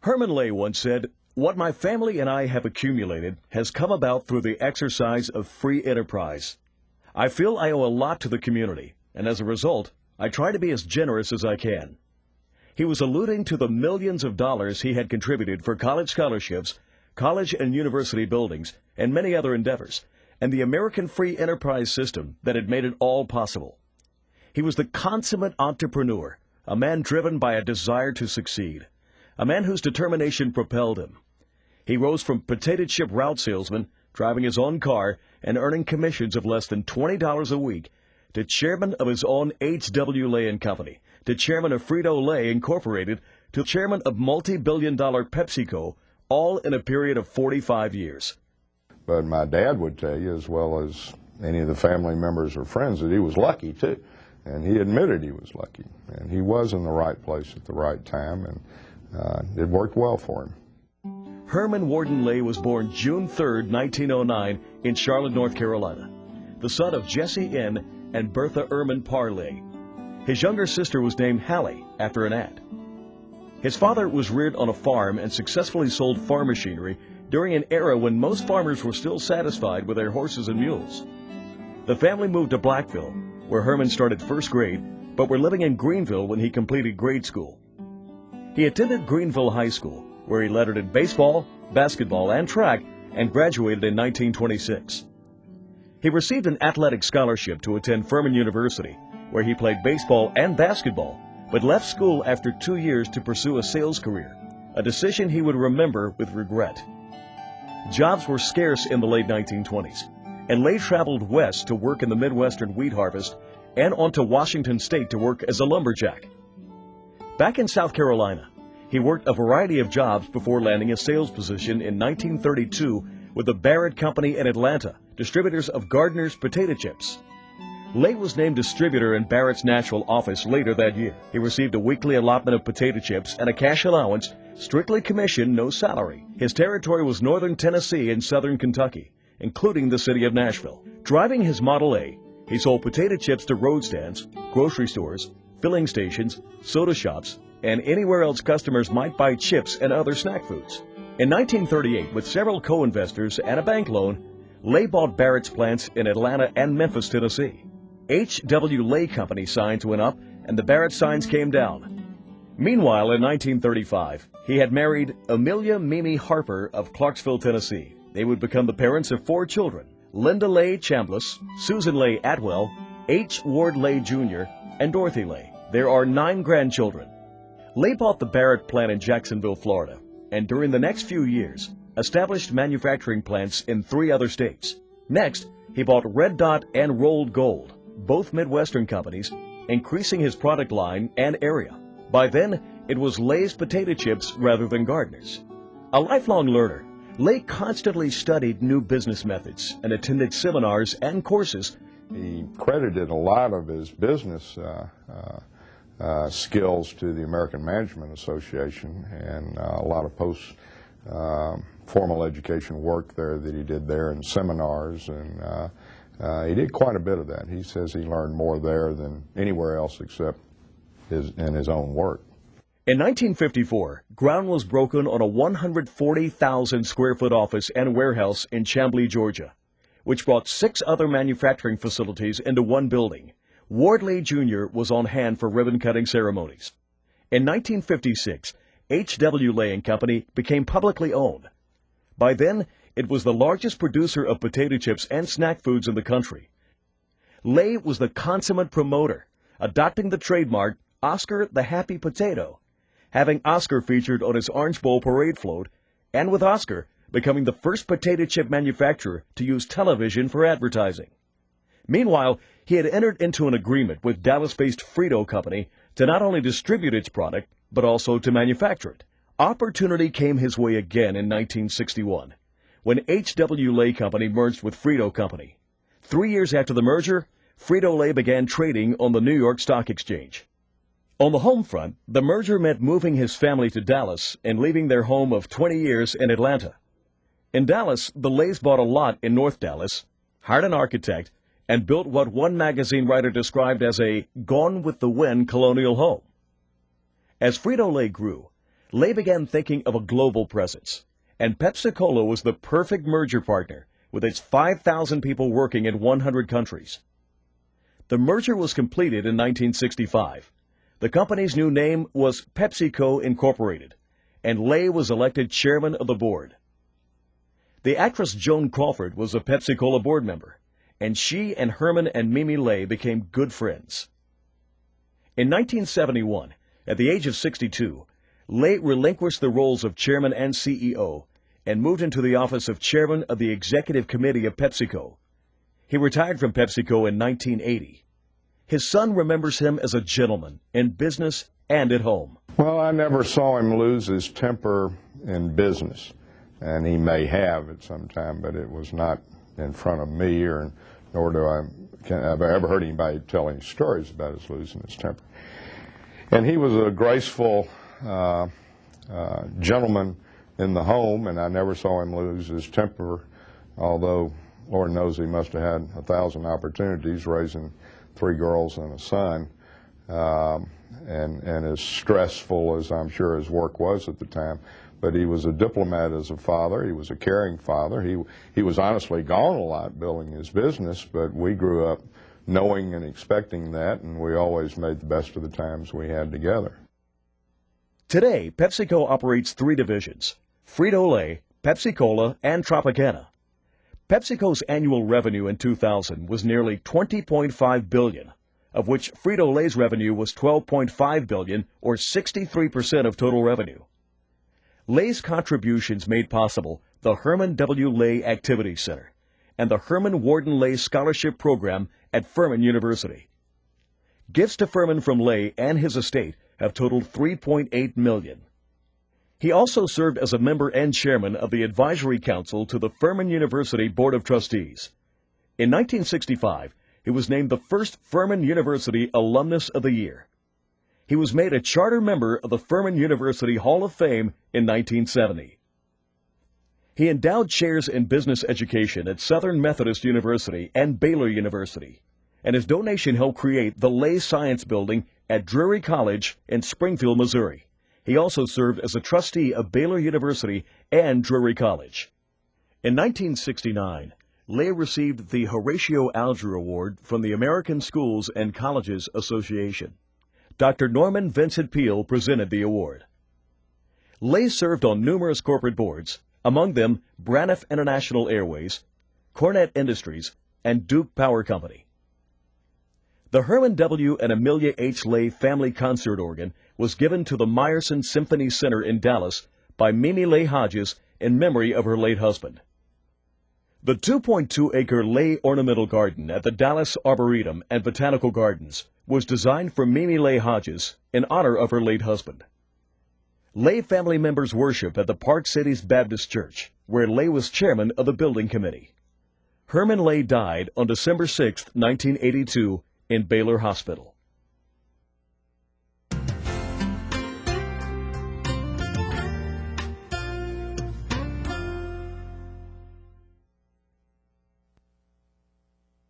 Herman Lay once said, "What my family and I have accumulated has come about through the exercise of free enterprise. I feel I owe a lot to the community, and as a result, I try to be as generous as I can." He was alluding to the millions of dollars he had contributed for college scholarships, college and university buildings, and many other endeavors, and the American free enterprise system that had made it all possible. He was the consummate entrepreneur, a man driven by a desire to succeed, a man whose determination propelled him. He rose from potato chip route salesman, driving his own car and earning commissions of less than $20 a week, to chairman of his own H.W. Lay & Company, to chairman of Frito-Lay Incorporated, to chairman of multi-billion-dollar PepsiCo, all in a period of 45 years. But my dad would tell you, as well as any of the family members or friends, that he was lucky too. And he admitted he was lucky. And he was in the right place at the right time, and it worked well for him. Herman Warden Lay was born June 3, 1909, in Charlotte, North Carolina, the son of Jesse N. and Bertha Erman Parley. His younger sister was named Hallie, after an aunt. His father was reared on a farm and successfully sold farm machinery during an era when most farmers were still satisfied with their horses and mules. The family moved to Blackville, where Herman started first grade, but were living in Greenville when he completed grade school. He attended Greenville High School, where he lettered in baseball, basketball, and track, and graduated in 1926. He received an athletic scholarship to attend Furman University, where he played baseball and basketball, but left school after 2 years to pursue a sales career, a decision he would remember with regret. Jobs were scarce in the late 1920s, and Lay traveled west to work in the Midwestern wheat harvest and on to Washington State to work as a lumberjack. Back in South Carolina, he worked a variety of jobs before landing a sales position in 1932 with the Barrett Company in Atlanta, distributors of Gardner's potato chips. Lay was named distributor in Barrett's national office later that year. He received a weekly allotment of potato chips and a cash allowance, strictly commission, no salary. His territory was northern Tennessee and southern Kentucky, including the city of Nashville. Driving his Model A, he sold potato chips to road stands, grocery stores, filling stations, soda shops, and anywhere else customers might buy chips and other snack foods. In 1938, with several co-investors and a bank loan, Lay bought Barrett's plants in Atlanta and Memphis, Tennessee. H.W. Lay Company signs went up and the Barrett signs came down. Meanwhile, in 1935, he had married Amelia Mimi Harper of Clarksville, Tennessee. They would become the parents of 4 children: Linda Lay Chambliss, Susan Lay Atwell, H. Ward Lay Jr., and Dorothy Lay. There are 9 grandchildren. Lay bought the Barrett plant in Jacksonville, Florida, and during the next few years, established manufacturing plants in 3 other states. Next, he bought Red Dot and Rolled Gold, both Midwestern companies, increasing his product line and area. By then, it was Lay's potato chips rather than Gardner's. A lifelong learner, Lay constantly studied new business methods and attended seminars and courses. He credited a lot of his business skills to the American Management Association and a lot of formal education work there that he did there and seminars, and he did quite a bit of that. He says he learned more there than anywhere else except in his own work. In 1954, ground was broken on a 140,000 square foot office and warehouse in Chamblee, Georgia, which brought 6 other manufacturing facilities into one building. Ward Lay Jr. was on hand for ribbon-cutting ceremonies. In 1956, H.W. Lay & Company became publicly owned. By then, it was the largest producer of potato chips and snack foods in the country. Lay was the consummate promoter, adopting the trademark Oscar the Happy Potato, having Oscar featured on his Orange Bowl parade float, and with Oscar becoming the first potato chip manufacturer to use television for advertising. Meanwhile, he had entered into an agreement with Dallas-based Frito Company to not only distribute its product, but also to manufacture it. Opportunity came his way again in 1961, when H.W. Lay Company merged with Frito Company. 3 years after the merger, Frito-Lay began trading on the New York Stock Exchange. On the home front, the merger meant moving his family to Dallas and leaving their home of 20 years in Atlanta. In Dallas, the Lays bought a lot in North Dallas, hired an architect, and built what one magazine writer described as a gone-with-the-wind colonial home. As Frito-Lay grew, Lay began thinking of a global presence, and Pepsi-Cola was the perfect merger partner with its 5,000 people working in 100 countries. The merger was completed in 1965. The company's new name was PepsiCo Incorporated, and Lay was elected chairman of the board. The actress Joan Crawford was a Pepsi-Cola board member, and she and Herman and Mimi Lay became good friends. In 1971, at the age of 62, Lay relinquished the roles of chairman and CEO and moved into the office of chairman of the executive committee of PepsiCo. He retired from PepsiCo in 1980. His son remembers him as a gentleman in business and at home. Well, I never saw him lose his temper in business, and he may have at some time, but it was not in front of me, nor do I've ever heard anybody tell any stories about his losing his temper. And he was a graceful gentleman in the home, and I never saw him lose his temper, although Lord knows he must have had 1,000 opportunities raising 3 girls and a son, and as stressful as I'm sure his work was at the time. But he was a diplomat as a father. He was a caring father. He was honestly gone a lot building his business, but we grew up knowing and expecting that, and we always made the best of the times we had together. Today, PepsiCo operates 3 divisions: Frito-Lay, Pepsi-Cola, and Tropicana. PepsiCo's annual revenue in 2000 was nearly $20.5 billion, of which Frito-Lay's revenue was $12.5 billion, or 63% of total revenue. Lay's contributions made possible the Herman W. Lay Activity Center and the Herman Warden Lay Scholarship Program at Furman University. Gifts to Furman from Lay and his estate have totaled $3.8 million. He also served as a member and chairman of the Advisory Council to the Furman University Board of Trustees. In 1965, he was named the first Furman University Alumnus of the Year. He was made a charter member of the Furman University Hall of Fame in 1970. He endowed chairs in business education at Southern Methodist University and Baylor University, and his donation helped create the Lay Science Building at Drury College in Springfield, Missouri. He also served as a trustee of Baylor University and Drury College. In 1969, Lay received the Horatio Alger Award from the American Schools and Colleges Association. Dr. Norman Vincent Peale presented the award. Lay served on numerous corporate boards, among them Braniff International Airways, Cornett Industries, and Duke Power Company. The Herman W. and Amelia H. Lay Family Concert Organ was given to the Meyerson Symphony Center in Dallas by Mimi Lay Hodges in memory of her late husband. The 2.2-acre Lay Ornamental Garden at the Dallas Arboretum and Botanical Gardens was designed for Mimi Lay Hodges in honor of her late husband. Lay family members worship at the Park Cities Baptist Church, where Lay was chairman of the building committee. Herman Lay died on December 6, 1982, in Baylor Hospital.